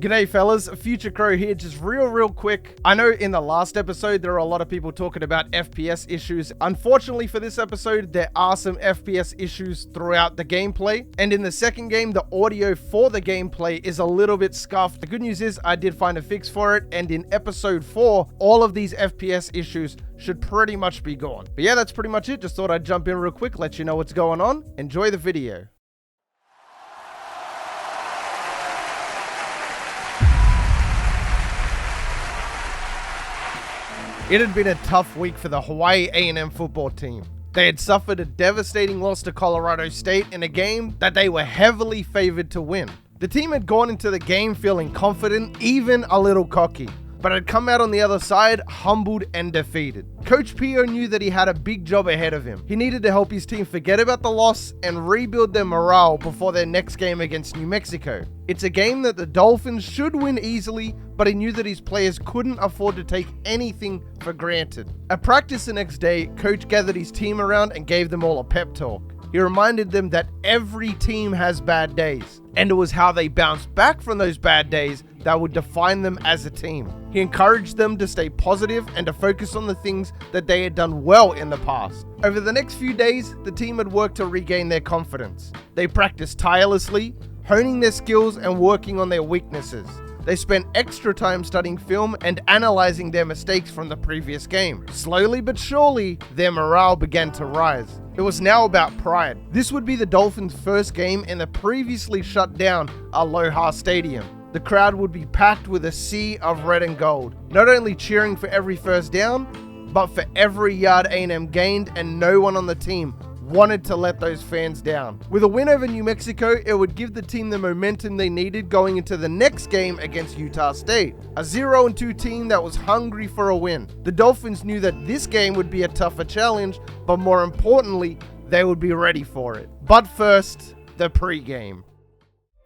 G'day fellas, Future Crow here, just real quick. I know in the last episode there are a lot of people talking about FPS issues. Unfortunately for this episode, there are some FPS issues throughout the gameplay. And in the second game, the audio for the gameplay is a little bit scuffed. The good news is I did find a fix for it, and in episode 4, all of these FPS issues should pretty much be gone. But yeah, that's pretty much it. Just thought I'd jump in real quick, let you know what's going on. Enjoy the video. It had been a tough week for the Hawaii A&M football team. They had suffered a devastating loss to Colorado State in a game that they were heavily favored to win. The team had gone into the game feeling confident, even a little cocky, but had come out on the other side humbled and defeated. Coach Pio knew that he had a big job ahead of him. He needed to help his team forget about the loss and rebuild their morale before their next game against New Mexico. It's a game that the Dolphins should win easily, but he knew that his players couldn't afford to take anything for granted. At practice the next day, Coach gathered his team around and gave them all a pep talk. He reminded them that every team has bad days, and it was how they bounced back from those bad days that would define them as a team. He encouraged them to stay positive and to focus on the things that they had done well in the past. Over the next few days, the team had worked to regain their confidence. They practiced tirelessly, honing their skills and working on their weaknesses. They spent extra time studying film and analyzing their mistakes from the previous game. Slowly but surely, their morale began to rise. It was now about pride. This would be the Dolphins' first game in the previously shut down Aloha Stadium. The crowd would be packed with a sea of red and gold, not only cheering for every first down, but for every yard A&M gained, and no one on the team wanted to let those fans down. With a win over New Mexico, it would give the team the momentum they needed going into the next game against Utah State, a 0-2 team that was hungry for a win. The Dolphins knew that this game would be a tougher challenge, but more importantly, they would be ready for it. But first, the pregame.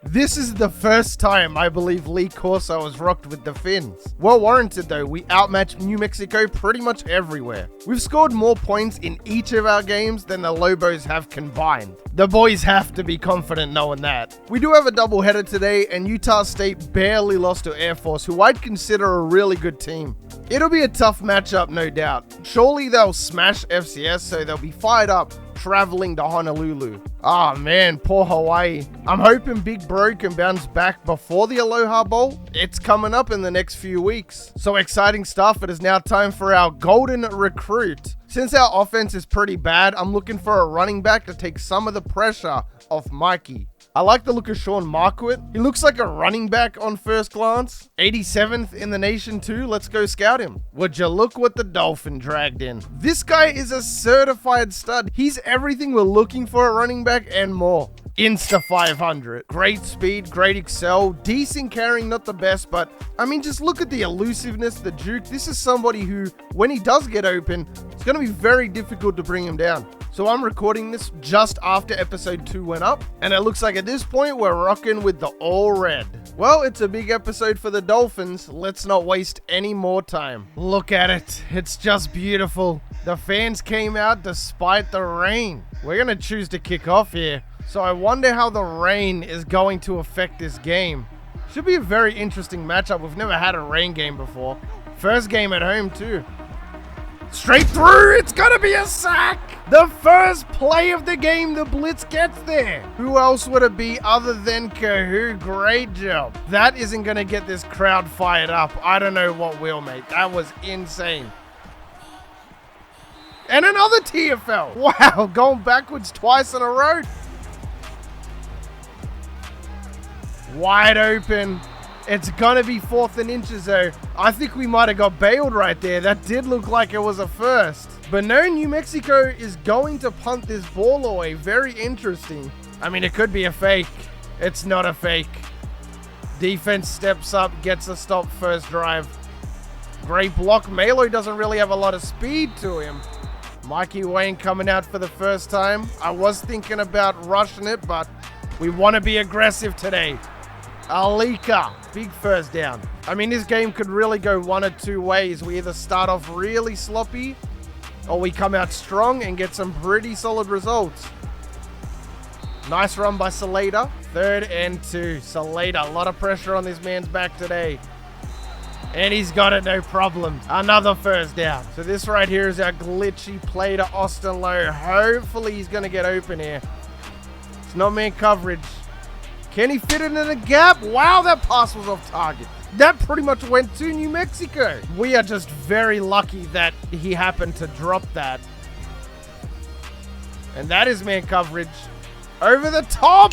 This is the first time I believe Lee Corso has rocked with the Fins. Well warranted though, we outmatched New Mexico pretty much everywhere. We've scored more points in each of our games than the Lobos have combined. The boys have to be confident knowing that. We do have a doubleheader today, and Utah State barely lost to Air Force, who I'd consider a really good team. It'll be a tough matchup, no doubt. Surely they'll smash FCS, so they'll be fired up traveling to Honolulu. Ah man, poor Hawaii. I'm hoping Big Bro can bounce back before the Aloha Bowl. It's coming up in the next few weeks. So exciting stuff. It is now time for our golden recruit. Since our offense is pretty bad, I'm looking for a running back to take some of the pressure off Mikey. I like the look of Sean Marquardt. He looks like a running back on first glance. 87th in the nation too. Let's go scout him. Would you look what the Dolphin dragged in? This guy is a certified stud. He's everything we're looking for at running back and more. Insta 500. Great speed, great excel, decent carrying, not the best, but I mean, just look at the elusiveness, the juke. This is somebody who, when he does get open, it's going to be very difficult to bring him down. So I'm recording this just after episode 2 went up, and it looks like at this point we're rocking with the all red. Well, it's a big episode for the Dolphins. Let's not waste any more time. Look at it. It's just beautiful. The fans came out despite the rain. We're going to choose to kick off here. So I wonder how the rain is going to affect this game. Should be a very interesting matchup. We've never had a rain game before. First game at home too. Straight through, it's gonna be a sack! The first play of the game, the blitz gets there. Who else would it be other than Kahoo? Great job. That isn't gonna get this crowd fired up. I don't know what will, mate. That was insane. And another TFL. Wow, going backwards twice in a row. Wide open. It's gonna be 4th and inches though. I think we might have got bailed right there. That did look like it was a first. But no, New Mexico is going to punt this ball away. Very interesting. I mean, it could be a fake. It's not a fake. Defense steps up, gets a stop first drive. Great block. Malo doesn't really have a lot of speed to him. Mikey Wayne coming out for the first time. I was thinking about rushing it, but we want to be aggressive today. Alika, big first down. I mean, this game could really go one of two ways. We either start off really sloppy, or we come out strong and get some pretty solid results. Nice run by Salada. 3rd and 2. Salada, a lot of pressure on this man's back today. And he's got it, no problem. Another first down. So this right here is our glitchy play to Austin Lowe. Hopefully he's going to get open here. It's not man coverage. Can he fit it in the gap? Wow, that pass was off target. That pretty much went to New Mexico. We are just very lucky that he happened to drop that. And that is man coverage. Over the top.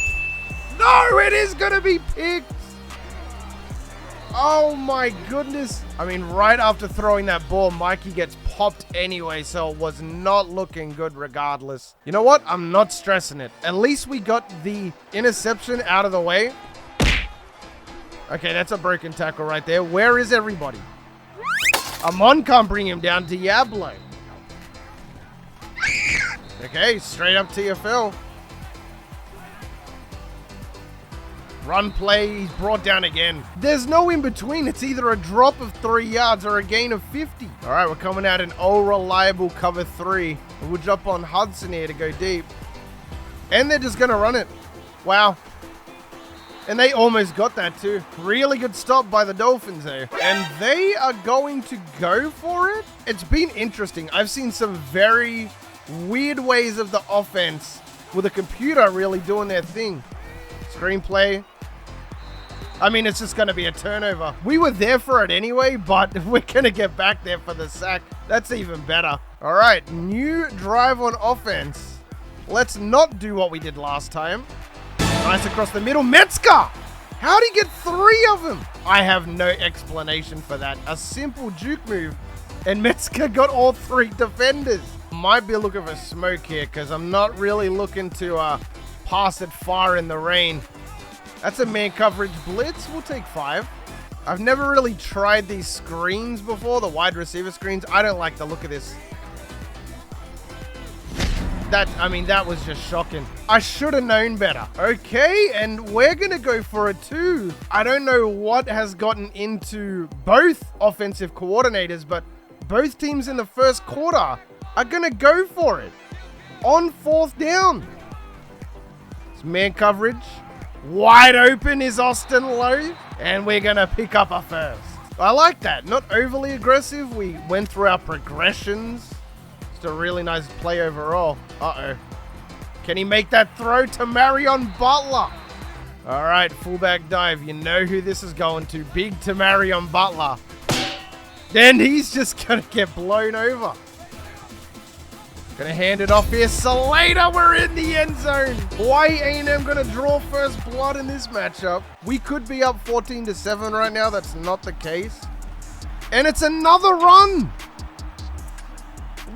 No, it is going to be picked. Oh my goodness. I mean, right after throwing that ball, Mikey gets popped anyway, so it was not looking good regardless. You know what? I'm not stressing it. At least we got the interception out of the way. Okay, that's a broken tackle right there. Where is everybody? Amon can't bring him down. Diablo. Okay, straight up TFL. Run play, he's brought down again. There's no in between. It's either a drop of 3 yards or a gain of 50. All right, we're coming out in old reliable cover 3. We'll jump on Hudson here to go deep. And they're just going to run it. Wow. And they almost got that too. Really good stop by the Dolphins though. And they are going to go for it. It's been interesting. I've seen some very weird ways of the offense with the computer really doing their thing. Screenplay. I mean, it's just going to be a turnover. We were there for it anyway, but we're going to get back there for the sack. That's even better. All right, new drive on offense. Let's not do what we did last time. Nice across the middle. Metzger! How'd he get 3 of them? I have no explanation for that. A simple juke move, and Metzger got all 3 defenders. Might be looking for smoke here, because I'm not really looking to pass it far in the rain. That's a man coverage blitz. We'll take 5. I've never really tried these screens before, the wide receiver screens. I don't like the look of this. That was just shocking. I should have known better. Okay, and we're going to go for it too. I don't know what has gotten into both offensive coordinators, but both teams in the first quarter are going to go for it. On 4th down. It's man coverage. Wide open is Austin Lowe. And we're going to pick up a first. I like that. Not overly aggressive. We went through our progressions. Just a really nice play overall. Uh-oh. Can he make that throw to Marion Butler? All right, fullback dive. You know who this is going to. Big to Marion Butler. Then he's just going to get blown over. Gonna hand it off here. Salada, we're in the end zone. Hawaii A&M gonna draw first blood in this matchup. We could be up 14-7 right now. That's not the case. And it's another run.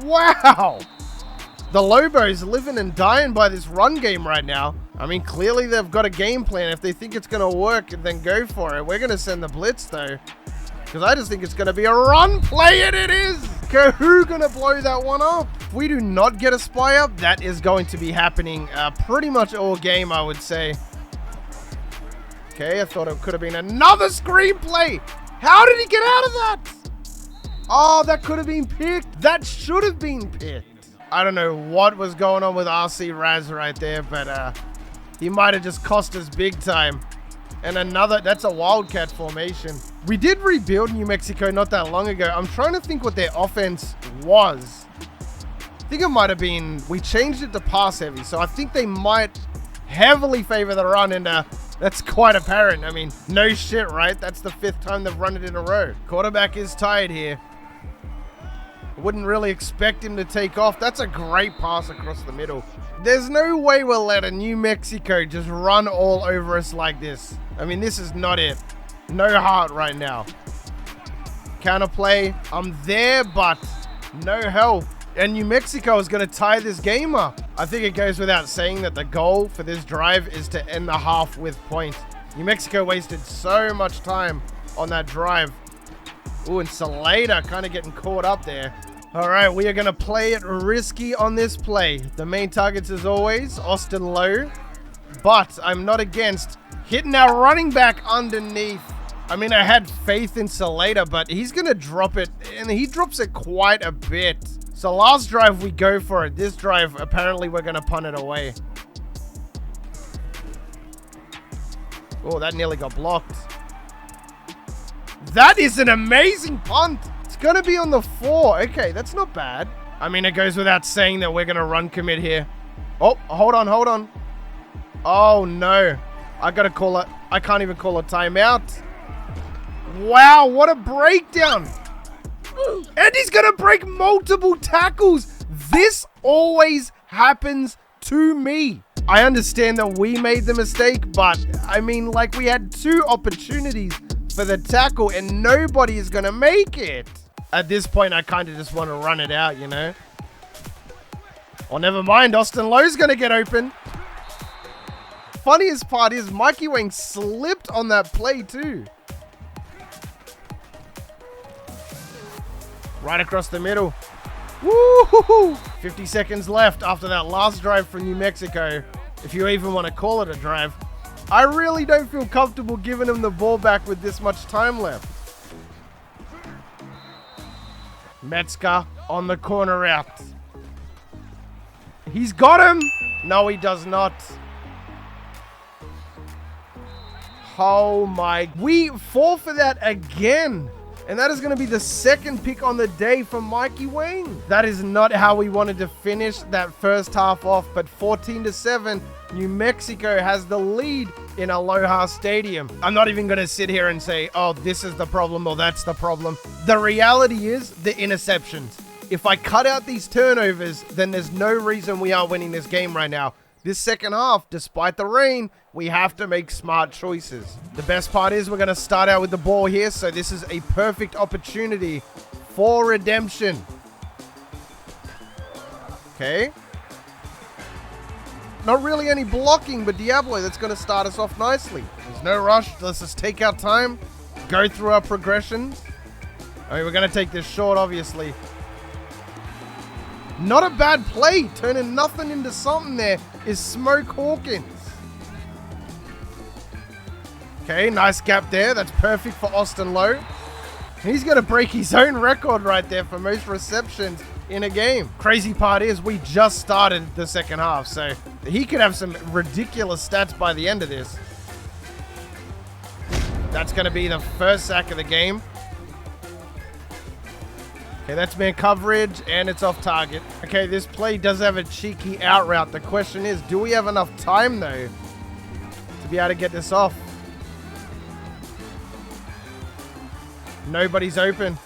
Wow. The Lobos living and dying by this run game right now. I mean, clearly they've got a game plan. If they think it's gonna work, then go for it. We're gonna send the blitz though, because I just think it's gonna be a run play, and it is. Who gonna blow that one up? If we do not get a spy up, that is going to be happening pretty much all game, I would say. Okay, I thought it could have been another screenplay. How did he get out of that? Oh, that could have been picked. That should have been picked. I don't know what was going on with RC Raz right there, but he might have just cost us big time. And another, that's a Wildcat formation. We did rebuild New Mexico not that long ago. I'm trying to think what their offense was. I think it might have been, we changed it to pass heavy. So I think they might heavily favor the run, and that's quite apparent. I mean, no shit, right? That's the 5th time they've run it in a row. Quarterback is tired here. I wouldn't really expect him to take off. That's a great pass across the middle. There's no way we'll let a New Mexico just run all over us like this. I mean, this is not it. No heart right now. Counterplay. I'm there, but no help. And New Mexico is going to tie this game up. I think it goes without saying that the goal for this drive is to end the half with points. New Mexico wasted so much time on that drive. Ooh, and Salada kind of getting caught up there. All right, we are going to play it risky on this play. The main targets, as always, Austin Lowe. But I'm not against hitting our running back underneath. I mean, I had faith in Salada, but he's going to drop it, and he drops it quite a bit. So last drive, we go for it. This drive, apparently, we're going to punt it away. Oh, that nearly got blocked. That is an amazing punt. It's going to be on the 4. Okay, that's not bad. I mean, it goes without saying that we're going to run commit here. Oh, hold on. Oh, no. I got to call it. I can't even call a timeout. Wow, what a breakdown. And he's going to break multiple tackles. This always happens to me. I understand that we made the mistake, but I mean, like, we had 2 opportunities for the tackle and nobody is going to make it. At this point, I kind of just want to run it out, you know? Oh, never mind. Austin Lowe's going to get open. Funniest part is Mikey Wang slipped on that play too. Right across the middle. Woo-hoo-hoo. 50 seconds left after that last drive from New Mexico. If you even want to call it a drive. I really don't feel comfortable giving him the ball back with this much time left. Metzger on the corner route. He's got him. No, he does not. Oh my. We fall for that again. And that is going to be the 2nd pick on the day for Mikey Wang. That is not how we wanted to finish that first half off. But 14-7, New Mexico has the lead in Aloha Stadium. I'm not even going to sit here and say, oh, this is the problem or that's the problem. The reality is the interceptions. If I cut out these turnovers, then there's no reason we are winning this game right now. This second half, despite the rain, we have to make smart choices. The best part is we're going to start out with the ball here, so this is a perfect opportunity for redemption. Okay. Not really any blocking, but Diablo, that's going to start us off nicely. There's no rush. Let's just take our time, go through our progressions. I mean, we're going to take this short, obviously. Not a bad play. Turning nothing into something there is Smoke Hawkins. Okay, nice gap there. That's perfect for Austin Lowe. He's going to break his own record right there for most receptions in a game. Crazy part is we just started the second half, so he could have some ridiculous stats by the end of this. That's going to be the first sack of the game. Okay, that's man coverage, and it's off target. Okay, this play does have a cheeky out route. The question is, do we have enough time, though, to be able to get this off? Nobody's open.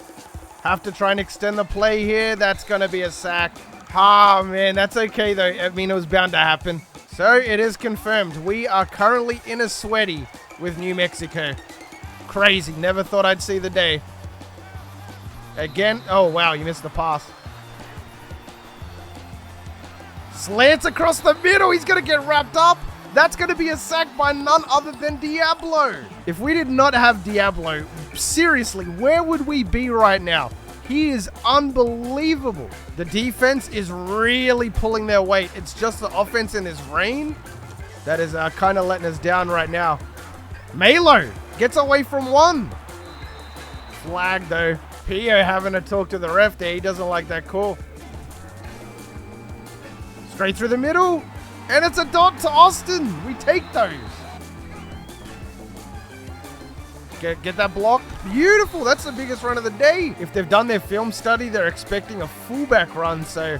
Have to try and extend the play here. That's going to be a sack. Ah, man, that's okay, though. I mean, it was bound to happen. So, it is confirmed. We are currently in a sweaty with New Mexico. Crazy. Never thought I'd see the day. Again. Oh, wow. You missed the pass. Slants across the middle. He's going to get wrapped up. That's going to be a sack by none other than Diablo. If we did not have Diablo, seriously, where would we be right now? He is unbelievable. The defense is really pulling their weight. It's just the offense in this rain that is kind of letting us down right now. Malo gets away from one. Flag, though. Pio having to talk to the ref there. He doesn't like that call. Straight through the middle. And it's a dot to Austin. We take those. Get that block. Beautiful. That's the biggest run of the day. If they've done their film study, they're expecting a fullback run. So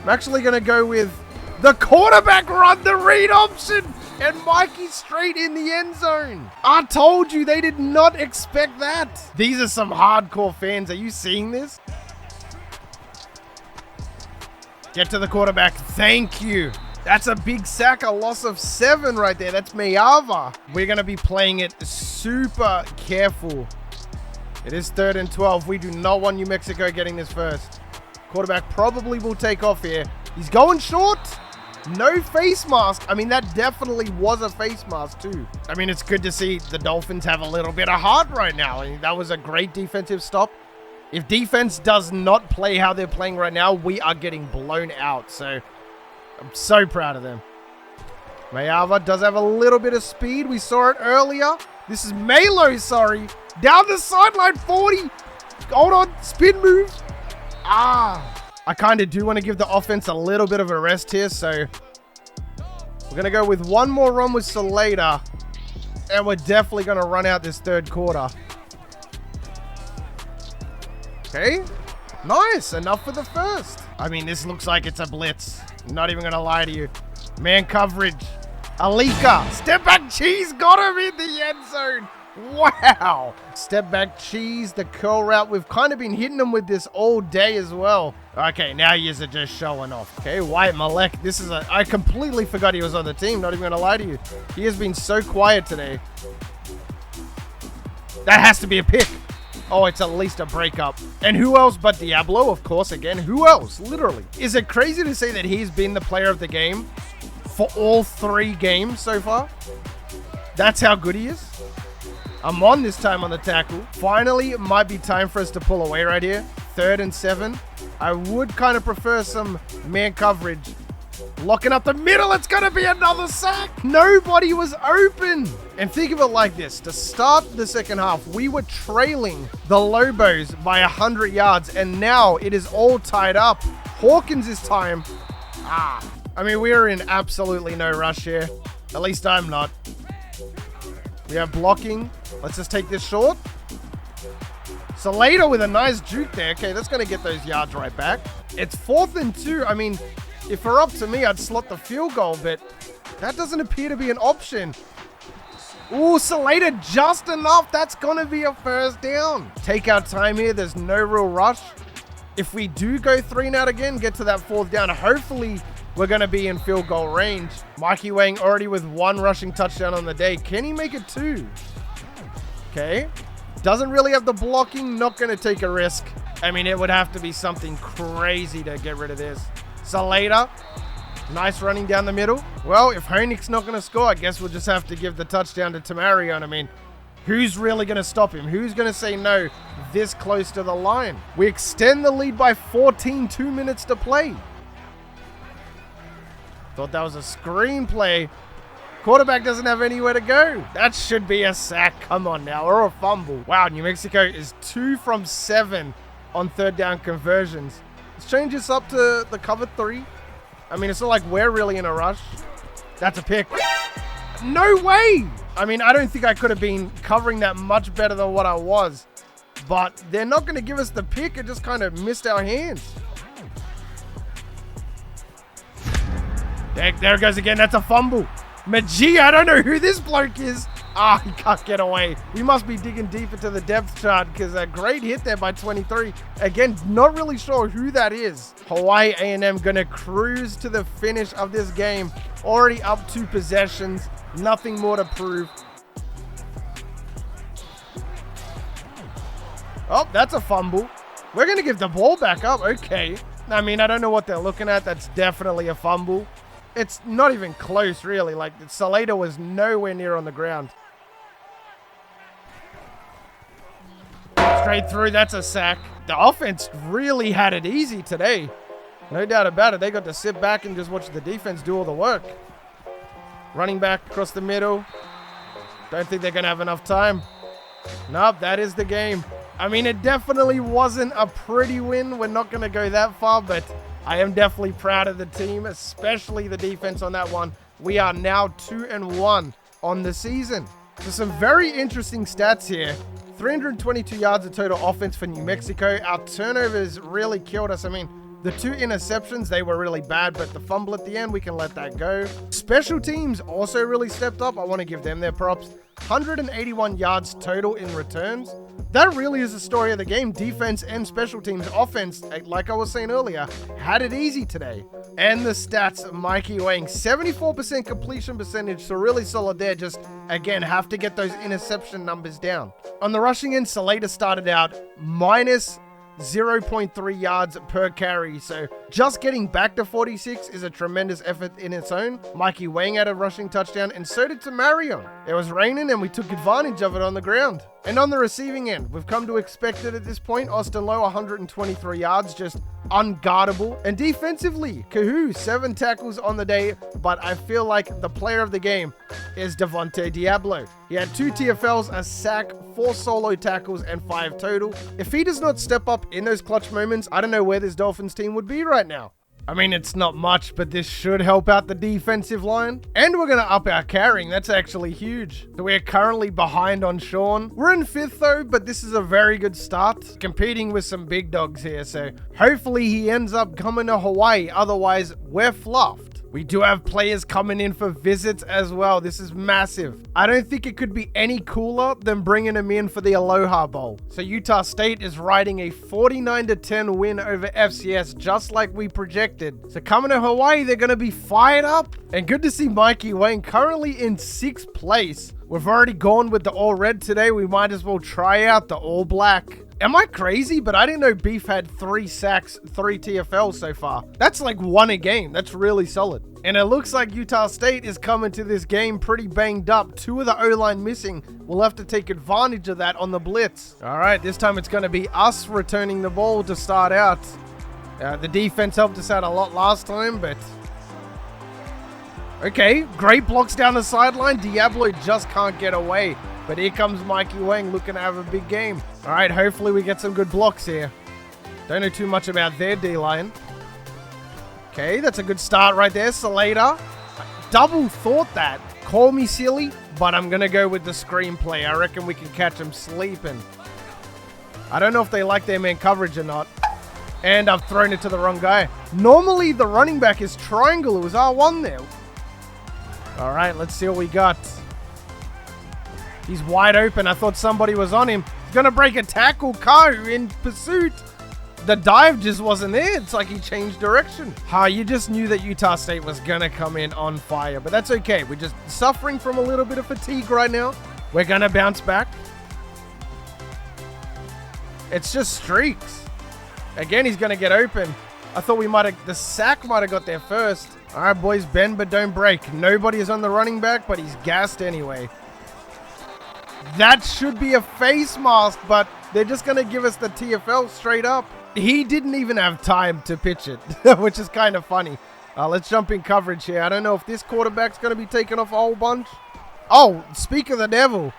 I'm actually going to go with the quarterback run, the read option. And Mikey straight in the end zone. I told you they did not expect that. These are some hardcore fans. Are you seeing this? Get to the quarterback. Thank you. That's a big sack, a loss of 7 right there. That's Mayava. We're going to be playing it super careful. It is 3rd and 12. We do not want New Mexico getting this first. Quarterback probably will take off here. He's going short. No face mask. I mean, that definitely was a face mask too. I mean, it's good to see the Dolphins have a little bit of heart right now. I mean, that was a great defensive stop. If defense does not play how they're playing right now, we are getting blown out. So I'm so proud of them. Mayava does have a little bit of speed. We saw it earlier. This is Malo, sorry. Down the sideline, 40. Hold on, spin move. I kind of do want to give the offense a little bit of a rest here, so we're going to go with one more run with Salada. And we're definitely going to run out this third quarter. Okay. Nice. Enough for the first. I mean, this looks like it's a blitz. Not even going to lie to you. Man coverage. Alika. Step back cheese. Got him in the end zone. Wow. Step back cheese. The curl route. We've kind of been hitting them with this all day as well. Okay, now yous are just showing off. Okay, White Malek. This is a... I completely forgot he was on the team. Not even going to lie to you. He has been so quiet today. That has to be a pick. Oh, it's at least a breakup. And who else but Diablo, of course, again. Who else? Literally. Is it crazy to say that he's been the player of the game for all 3 games so far? That's how good he is. I'm on this time on the tackle. Finally, it might be time for us to pull away right here. 3rd and 7. I would kind of prefer some man coverage. Locking up the middle. It's going to be another sack. Nobody was open. And think of it like this. To start the second half, we were trailing the Lobos by 100 yards. And now it is all tied up. Hawkins this time. I mean, we are in absolutely no rush here. At least I'm not. We have blocking. Let's just take this short. Salater with a nice juke there. Okay, that's going to get those yards right back. It's 4th and 2. I mean, if it were up to me, I'd slot the field goal, but that doesn't appear to be an option. Ooh, Salater just enough. That's going to be a first down. Take our time here. There's no real rush. If we do go 3 and out again, get to that 4th down, hopefully we're going to be in field goal range. Mikey Wang already with 1 rushing touchdown on the day. Can he make it 2? Okay. Doesn't really have the blocking. Not going to take a risk. I mean, it would have to be something crazy to get rid of this. Salater. Nice running down the middle. Well, if Hoenick's not going to score, I guess we'll just have to give the touchdown to Tamarion. I mean, who's really going to stop him? Who's going to say no this close to the line? We extend the lead by 14, 2 minutes to play. Thought that was a screenplay. Quarterback doesn't have anywhere to go. That should be a sack. Come on now. Or a fumble. Wow, New Mexico is 2 from 7 on 3rd down conversions. Let's change this up to the cover 3. I mean, it's not like we're really in a rush. That's a pick. No way. I mean, I don't think I could have been covering that much better than what I was. But they're not going to give us the pick. It just kind of missed our hands. There it goes again. That's a fumble. Magia, I don't know who this bloke is. He can't get away. We must be digging deep into the depth chart because a great hit there by 23. Again, not really sure who that is. Hawaii A&M going to cruise to the finish of this game. Already up 2 possessions. Nothing more to prove. Oh, that's a fumble. We're going to give the ball back up. Okay. I mean, I don't know what they're looking at. That's definitely a fumble. It's not even close, really. Like, Salater was nowhere near on the ground. Straight through. That's a sack. The offense really had it easy today. No doubt about it. They got to sit back and just watch the defense do all the work. Running back across the middle. Don't think they're going to have enough time. Nope, that is the game. I mean, it definitely wasn't a pretty win. We're not going to go that far, but I am definitely proud of the team, especially the defense on that one. We are now 2-1 on the season. So some very interesting stats here. 322 yards of total offense for New Mexico. Our turnovers really killed us. I mean, the 2 interceptions, they were really bad, but the fumble at the end, we can let that go. Special teams also really stepped up. I want to give them their props. 181 yards total in returns. That really is the story of the game. Defense and special teams. Offense, like I was saying earlier, had it easy today. And the stats, Mikey Wang, 74% completion percentage, so really solid there. Just, again, have to get those interception numbers down. On the rushing end, Salater started out minus 0.3 yards per carry, so just getting back to 46 is a tremendous effort in its own. Mikey Wang had a rushing touchdown, and so did Tamarion. It was raining and we took advantage of it on the ground. And on the receiving end, we've come to expect it at this point. Austin Lowe, 123 yards, just unguardable. And defensively, Kahoo, 7 tackles on the day, but I feel like the player of the game is Devontae Diablo. He had 2 TFLs, a sack, 4 solo tackles, and 5 total. If he does not step up in those clutch moments, I don't know where this Dolphins team would be right now. I mean, it's not much, but this should help out the defensive line. And we're going to up our carrying. That's actually huge. So we're currently behind on Sean. We're in 5th though, but this is a very good start. Competing with some big dogs here. So hopefully he ends up coming to Hawaii. Otherwise, we're fluffed. We do have players coming in for visits as well. This is massive. I don't think it could be any cooler than bringing them in for the Aloha Bowl. So Utah State is riding a 49-10 win over FCS, just like we projected. So coming to Hawaii, they're going to be fired up. And good to see Mikey Wayne currently in 6th place. We've already gone with the all red today. We might as well try out the all black. Am I crazy? But I didn't know Beef had 3 sacks, 3 TFLs so far. That's like 1 a game. That's really solid. And it looks like Utah State is coming to this game pretty banged up. 2 of the O-line missing. We'll have to take advantage of that on the blitz. All right, this time it's going to be us returning the ball to start out. The defense helped us out a lot last time, but... Okay, great blocks down the sideline. Diablo just can't get away. But here comes Mikey Wang looking to have a big game. All right, hopefully we get some good blocks here. Don't know too much about their D-line. Okay, that's a good start right there. Salada. Double thought that. Call me silly, but I'm going to go with the screenplay. I reckon we can catch them sleeping. I don't know if they like their man coverage or not. And I've thrown it to the wrong guy. Normally, the running back is triangle. It was R1 there. All right, let's see what we got. He's wide open. I thought somebody was on him. He's going to break a tackle. Kau in pursuit. The dive just wasn't there. It's like he changed direction. You just knew that Utah State was going to come in on fire. But that's okay. We're just suffering from a little bit of fatigue right now. We're going to bounce back. It's just streaks. Again, he's going to get open. I thought the sack might have got there first. All right, boys, bend but don't break. Nobody is on the running back, but he's gassed anyway. That should be a face mask, but they're just going to give us the TFL straight up. He didn't even have time to pitch it, which is kind of funny. Let's jump in coverage here. I don't know if this quarterback's going to be taking off a whole bunch. Oh, speak of the devil.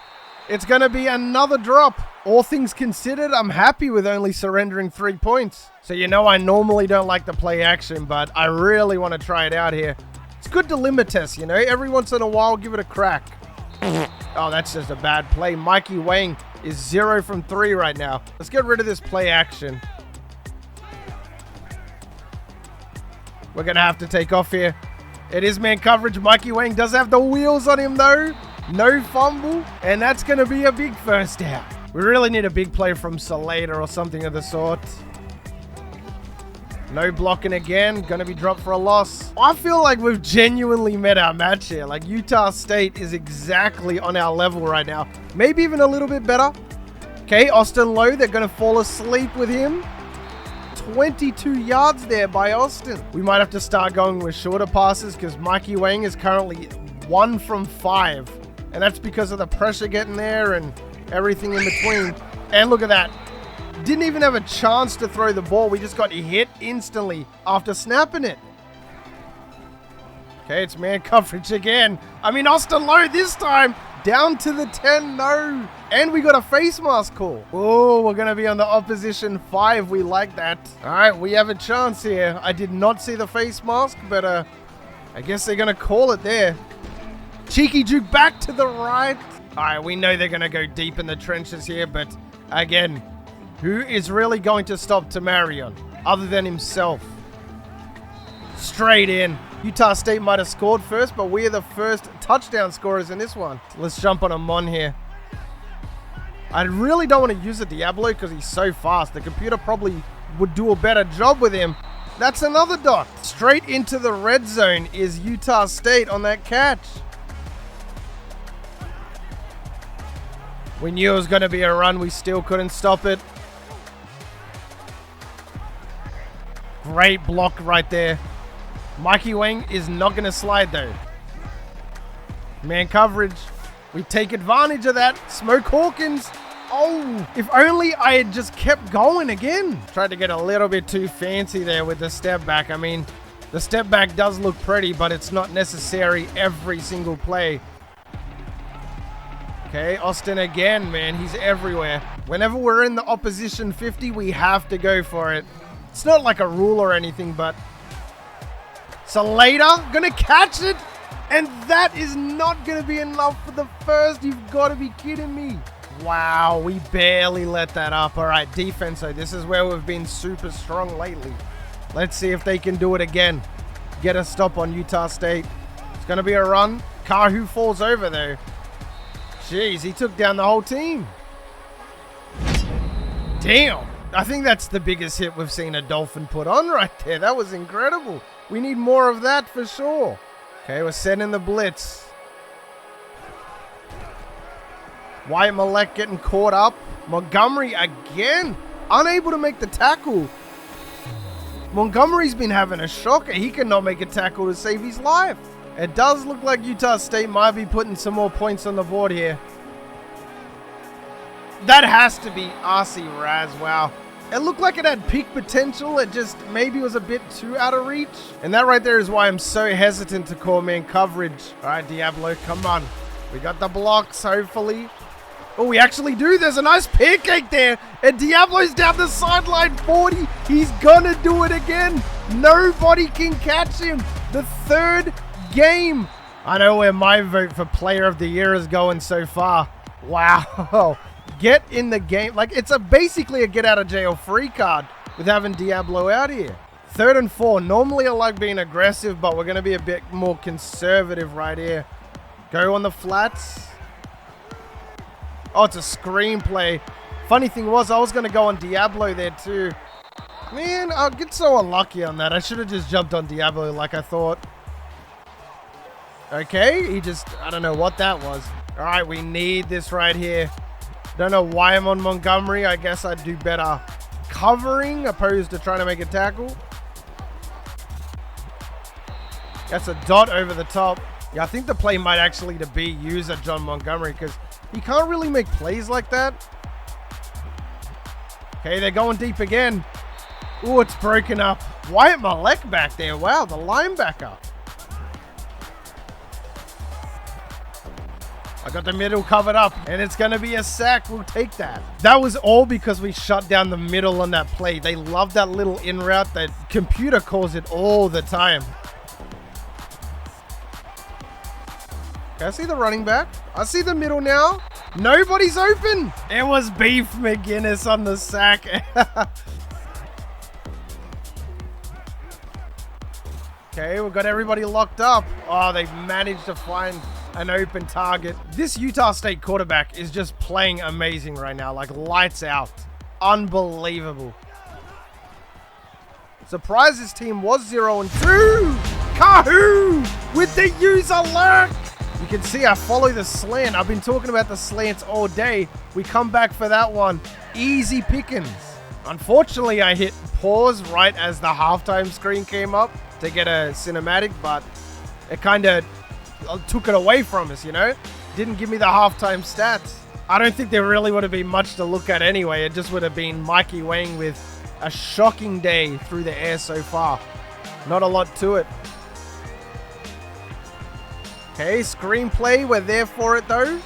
It's going to be another drop. All things considered, I'm happy with only surrendering 3 points. So you know I normally don't like to play action, but I really want to try it out here. It's good to limit test, you know. Every once in a while, give it a crack. Oh, that's just a bad play. Mikey Wang is 0 from 3 right now. Let's get rid of this play action. We're going to have to take off here. It is man coverage. Mikey Wang does have the wheels on him, though. No fumble. And that's going to be a big first down. We really need a big play from Salada or something of the sort. No blocking again. Going to be dropped for a loss. I feel like we've genuinely met our match here. Like, Utah State is exactly on our level right now. Maybe even a little bit better. Okay, Austin Lowe. They're going to fall asleep with him. 22 yards there by Austin. We might have to start going with shorter passes because Mikey Wang is currently 1 from 5. And that's because of the pressure getting there and everything in between. And look at that. Didn't even have a chance to throw the ball. We just got hit instantly after snapping it. Okay, it's man coverage again. I mean, Austin Lowe this time. Down to the 10, no. And we got a face mask call. Oh, we're going to be on the opposition 5. We like that. All right, we have a chance here. I did not see the face mask, but I guess they're going to call it there. Cheeky juke back to the right. All right, we know they're going to go deep in the trenches here, but again, who is really going to stop Tamarion other than himself? Straight in. Utah State might have scored first, but we are the first touchdown scorers in this one. Let's jump on a Mon here. I really don't want to use the Diablo because he's so fast. The computer probably would do a better job with him. That's another dot. Straight into the red zone is Utah State on that catch. We knew it was going to be a run. We still couldn't stop it. Great block right there. Mikey Wang is not going to slide though. Man coverage. We take advantage of that. Smoke Hawkins. Oh, if only I had just kept going again. Tried to get a little bit too fancy there with the step back. I mean, the step back does look pretty, but it's not necessary every single play. Okay, Austin again, man. He's everywhere. Whenever we're in the opposition 50, we have to go for it. It's not like a rule or anything, but Slater gonna catch it. And that is not gonna be enough for the first. You've got to be kidding me. Wow, we barely let that up. All right, defense. So this is where we've been super strong lately. Let's see if they can do it again. Get a stop on Utah State. It's gonna be a run. Kahu falls over though. Jeez, he took down the whole team. Damn. I think that's the biggest hit we've seen a Dolphin put on right there. That was incredible. We need more of that for sure. Okay, we're sending the blitz. Wyatt Malek getting caught up. Montgomery again. Unable to make the tackle. Montgomery's been having a shocker. He cannot make a tackle to save his life. It does look like Utah State might be putting some more points on the board here. That has to be RC Raz. Wow. It looked like it had peak potential. It just maybe was a bit too out of reach. And that right there is why I'm so hesitant to call man coverage. All right, Diablo, come on. We got the blocks, hopefully. Oh, we actually do. There's a nice pancake there. And Diablo's down the sideline 40. He's gonna do it again. Nobody can catch him. The third game. I know where my vote for player of the year is going so far. Wow. Get in the game. Like, it's basically a get out of jail free card with having Diablo out here. 3rd and 4. Normally I like being aggressive, but we're going to be a bit more conservative right here. Go on the flats. Oh, it's a screenplay. Funny thing was, I was going to go on Diablo there too. Man, I'll get so unlucky on that. I should have just jumped on Diablo like I thought. Okay, he just, I don't know what that was. All right, we need this right here. Don't know why I'm on Montgomery. I guess I'd do better covering opposed to trying to make a tackle. That's a dot over the top. Yeah, I think the play might actually to be use at John Montgomery because he can't really make plays like that. Okay, they're going deep again. Oh, it's broken up. Wyatt Malek back there. Wow, the linebacker. I got the middle covered up, and it's going to be a sack. We'll take that. That was all because we shut down the middle on that play. They love that little in route. That computer calls it all the time. Okay, I see the running back. I see the middle now. Nobody's open. It was Beef McGinnis on the sack. Okay, we've got everybody locked up. Oh, they've managed to find an open target. This Utah State quarterback is just playing amazing right now. Like lights out. Unbelievable. Surprised this team was 0-2. Kahu with the user lurk. You can see I follow the slant. I've been talking about the slants all day. We come back for that one. Easy pickings. Unfortunately, I hit pause right as the halftime screen came up to get a cinematic, but it kind of took it away from us, you know? Didn't give me the halftime stats. I don't think there really would have been much to look at anyway. It just would have been Mikey Wang with a shocking day through the air so far. Not a lot to it. Okay, screenplay. We're there for it though.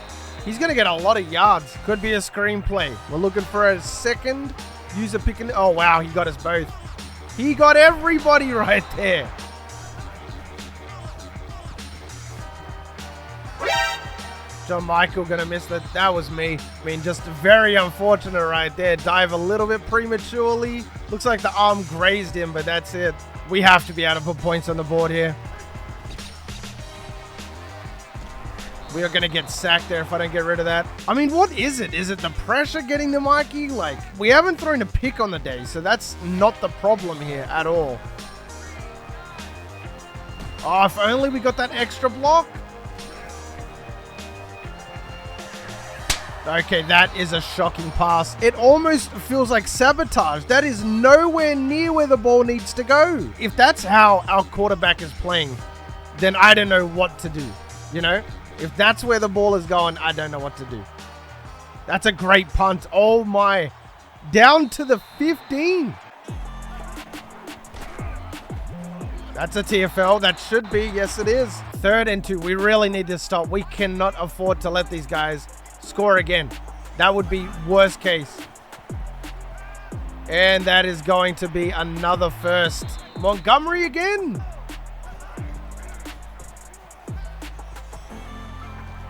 He's going to get a lot of yards. Could be a screenplay. We're looking for a second user picking. Oh, wow. He got us both. He got everybody right there. John Michael going to miss that. That was me. I mean, just very unfortunate right there. Dive a little bit prematurely. Looks like the arm grazed him, but that's it. We have to be able to put points on the board here. We are going to get sacked there if I don't get rid of that. I mean, what is it? Is it the pressure getting to Mikey? Like, we haven't thrown a pick on the day, so that's not the problem here at all. Oh, if only we got that extra block. Okay, that is a shocking pass. It almost feels like sabotage. That is nowhere near where the ball needs to go. If that's how our quarterback is playing, then I don't know what to do, you know? If that's where the ball is going, I don't know what to do. That's a great punt. Oh my. Down to the 15. That's a TFL. That should be. Yes, it is. 3rd and 2. We really need to stop. We cannot afford to let these guys score again. That would be worst case. And that is going to be another first. Montgomery again.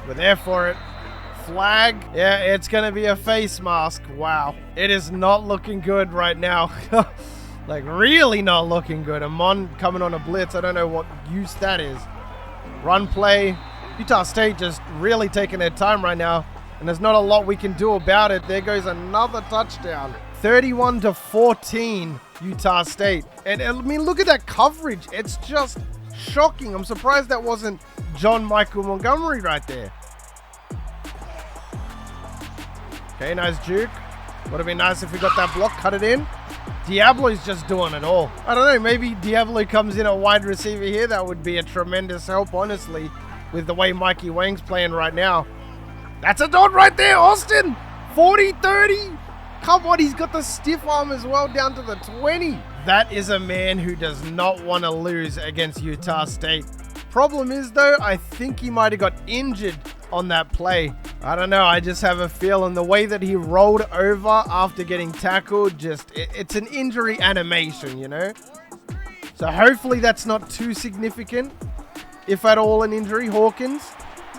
We're there for it. Flag. Yeah, it's going to be a face mask. Wow. It is not looking good right now. Like, really not looking good. Amon coming on a blitz. I don't know what use that is. Run play. Utah State just really taking their time right now. And there's not a lot we can do about it. There goes another touchdown. 31-14, Utah State. And I mean, look at that coverage. It's just shocking. I'm surprised that wasn't John Michael Montgomery right there. Okay, nice juke. Would have been nice if we got that block, cut it in. Diablo's just doing it all. I don't know, maybe Diablo comes in at wide receiver here. That would be a tremendous help, honestly, with the way Mikey Wang's playing right now. That's a dot right there, Austin. 40-30. Come on, he's got the stiff arm as well down to the 20. That is a man who does not want to lose against Utah State. Problem is, though, I think he might have got injured on that play. I don't know. I just have a feeling the way that he rolled over after getting tackled, it's an injury animation, you know? So hopefully that's not too significant, if at all an injury. Hawkins.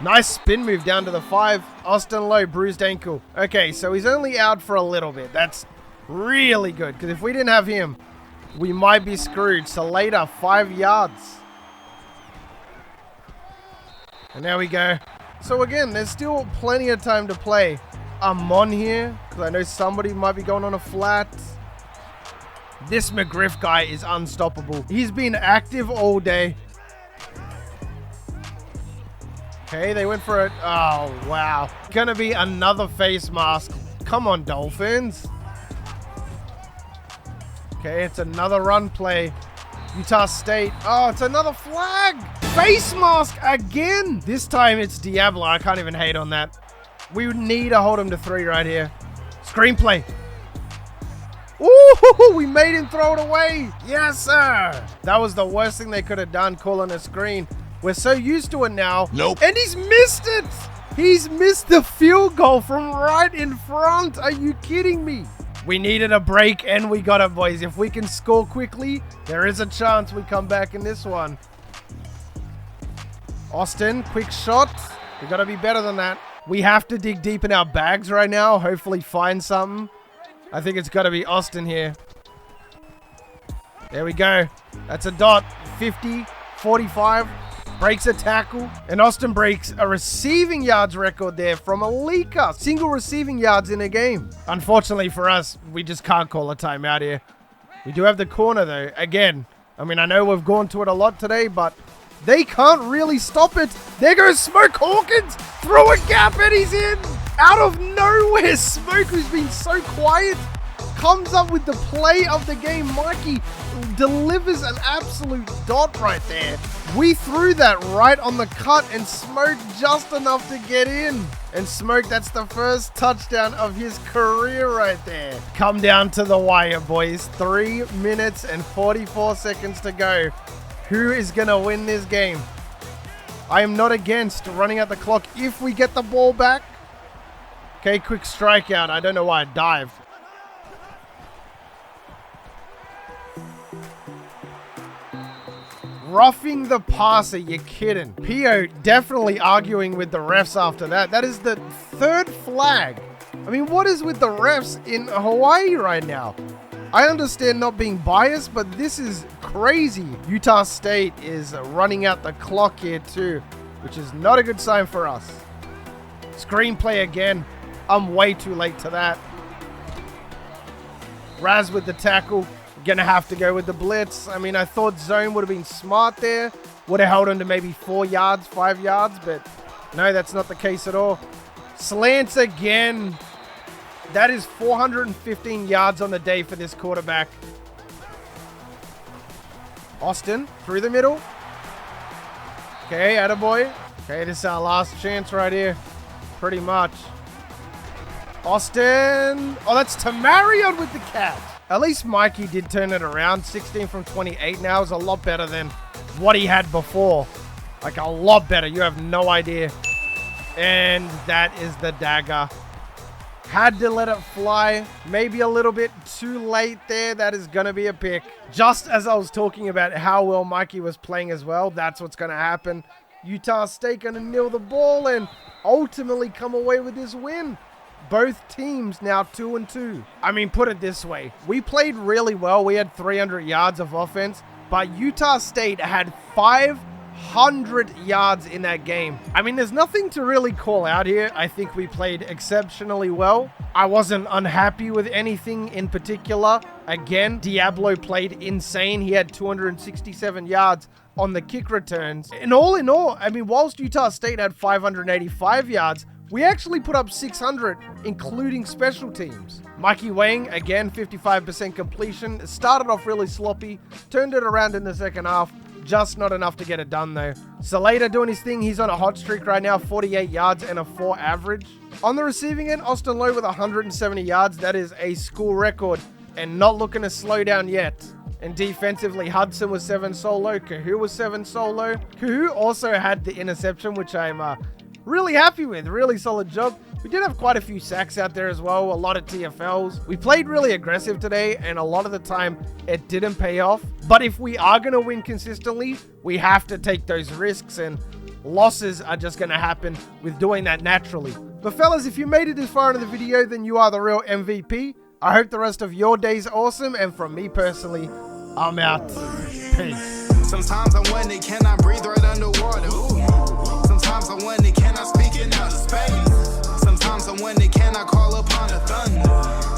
Nice spin move down to the 5. Austin Lowe, bruised ankle. Okay, so he's only out for a little bit. That's really good, because if we didn't have him, we might be screwed. So later, 5 yards. And there we go. So again, there's still plenty of time to play. I'm on here, because I know somebody might be going on a flat. This McGrath guy is unstoppable. He's been active all day. Okay, they went for it. Oh, wow. Gonna be another face mask. Come on, Dolphins. Okay, it's another run play. Utah State. Oh, it's another flag. Face mask again. This time it's Diablo. I can't even hate on that. We would need to hold him to 3 right here. Screenplay. Ooh, we made him throw it away. Yes, sir. That was the worst thing they could have done, calling a screen. We're so used to it now. Nope. And he's missed it. He's missed the field goal from right in front. Are you kidding me? We needed a break, and we got it, boys. If we can score quickly, there is a chance we come back in this one. Austin, quick shot. We got to be better than that. We have to dig deep in our bags right now. Hopefully find something. I think it's got to be Austin here. There we go. That's a dot. 50, 45. Breaks a tackle. And Austin breaks a receiving yards record there from a leaker. Single receiving yards in a game. Unfortunately for us, we just can't call a timeout here. We do have the corner, though. Again, I mean, I know we've gone to it a lot today, but they can't really stop it. There goes Smoke Hawkins. Through a gap, and he's in. Out of nowhere, Smoke, who's been so quiet, comes up with the play of the game. Mikey delivers an absolute dot right there. We threw that right on the cut, and Smoke just enough to get in. And Smoke, that's the first touchdown of his career right there. Come down to the wire, boys. 3 minutes and 44 seconds to go. Who is going to win this game? I am not against running out the clock if we get the ball back. Okay, quick strikeout. I don't know why I dived. Roughing the passer, you're kidding. Pio definitely arguing with the refs after that. That is the 3rd flag. I mean, what is with the refs in Hawaii right now? I understand not being biased, but this is crazy. Utah State is running out the clock here too, which is not a good sign for us. Screenplay again. I'm way too late to that. Raz with the tackle. Gonna have to go with the blitz. I mean, I thought zone would have been smart there. Would have held on to maybe 4 yards, 5 yards, but no, that's not the case at all. Slants again. That is 415 yards on the day for this quarterback. Austin, through the middle. Okay, attaboy. Okay, this is our last chance right here. Pretty much. Austin. Oh, that's Tamarion with the catch. At least Mikey did turn it around. 16 from 28 now is a lot better than what he had before. Like, a lot better. You have no idea. And that is the dagger. Had to let it fly. Maybe a little bit too late there. That is going to be a pick. Just as I was talking about how well Mikey was playing as well, that's what's going to happen. Utah State gonna kneel the ball and ultimately come away with this win. Both teams now 2-2. I mean, put it this way. We played really well. We had 300 yards of offense, but Utah State had 500 yards in that game. I mean, there's nothing to really call out here. I think we played exceptionally well. I wasn't unhappy with anything in particular. Again, Diablo played insane. He had 267 yards on the kick returns. And all in all, I mean, whilst Utah State had 585 yards, we actually put up 600, including special teams. Mikey Wang, again, 55% completion. Started off really sloppy, turned it around in the second half. Just not enough to get it done, though. Salater doing his thing. He's on a hot streak right now, 48 yards and a 4 average. On the receiving end, Austin Lowe with 170 yards. That is a school record and not looking to slow down yet. And defensively, Hudson was 7 solo. Kahu was 7 solo. Kahu also had the interception, which I'm really happy with. Really solid job. We did have quite a few sacks out there as well. A lot of TFLs. We played really aggressive today, and a lot of the time, it didn't pay off. But if we are going to win consistently, we have to take those risks, and losses are just going to happen with doing that naturally. But fellas, if you made it this far into the video, then you are the real MVP. I hope the rest of your day's awesome, and from me personally, I'm out. Peace. Sometimes I wonder, can I breathe right underwater? Sometimes I wonder, can I speak in outer space? Sometimes I wonder, can I call upon the thunder?